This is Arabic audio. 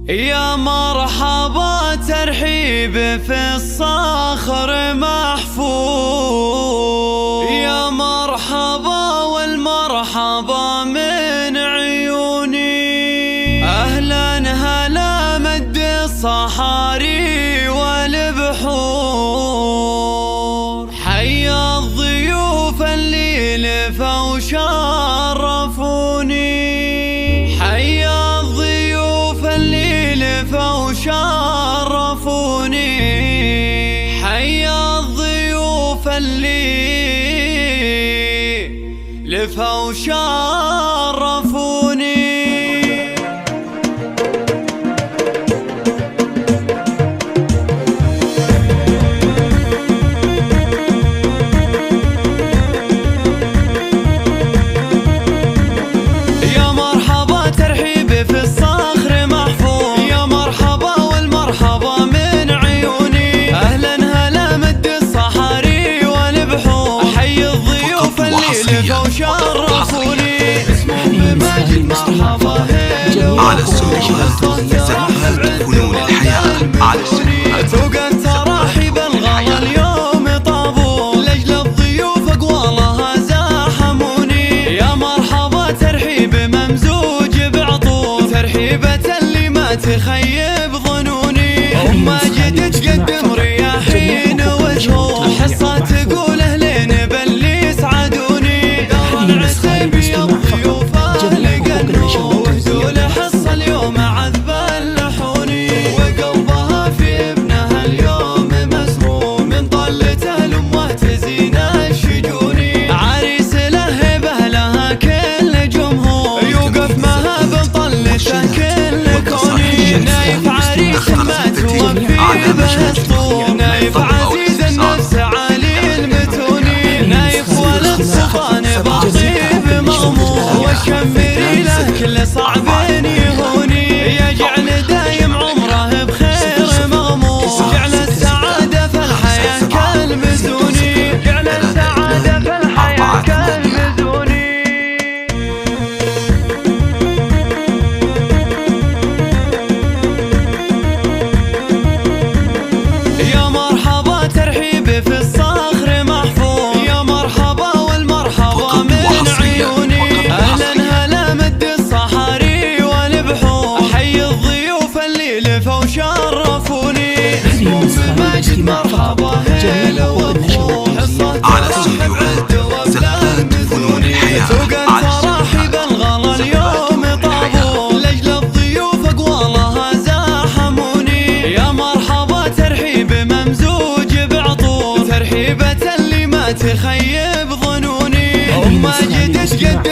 يا مرحبا ترحيب في الصخر محفوظ، يا مرحبا والمرحبا من عيوني. أهلا هلا مد الصحاري والبحور، حيا الضيوف اللي لفوا وشرفوني، حيا الضيوف اللي لفوا وشرفوني، حيا الضيوف اللي لفوا وشرفوني. شرفوني اسمهم بمجد مرحبا على السنيات زهرة فنون الحياة على السنيات توقن تراحيب الغلا اليوم طابور لأجل الضيوف أقوالها زاحموني. يا مرحبا ترحيب ممزوج بعطور، ترحيبة اللي ما تخيب ظنوني. وماجد تقدم رياحين وزهور، حصة تقول أهلين باللي سعدوني. العتيب يا الضيوف لقنوا وهدوا لحصة اليوم عذب اللحوني. وقلبها في ابنها اليوم مسموم من طلته لأمه تزين الشجوني. عريس له بهلها كل جمهور، يوقف معها بطلته كل كوني. نايف عريس ما توفي به الصور، نايف عزيز النفس عالي المتوني. نايف ولد صفان بطيب مغمور، والشمري له كل صعب يهوني. يجعل دايم عمره بخير مغمور، جعل السعادة في الحياة كالمزوني، جعل السعادة في الحياة كالمزوني. يا مرحبا ترحيب في الصخر محفوظ، يا مرحبا والمرحبا من عيوني. أهلا هلا مد الصحاري والبحور، حي الضيوف اللي لفوا وشرفوني. اسمهم بمجد مرحبا هلا وفوق، حصة ترحب عد وبلاد مزوني. توقن تراحيب الغلا اليوم طابور، لأجل الضيوف أقوالها زاحموني. يا مرحبا ترحيب ممزوج بعطور، ترحيبة اللي ما تخيب ظنوني. وماجد تقدم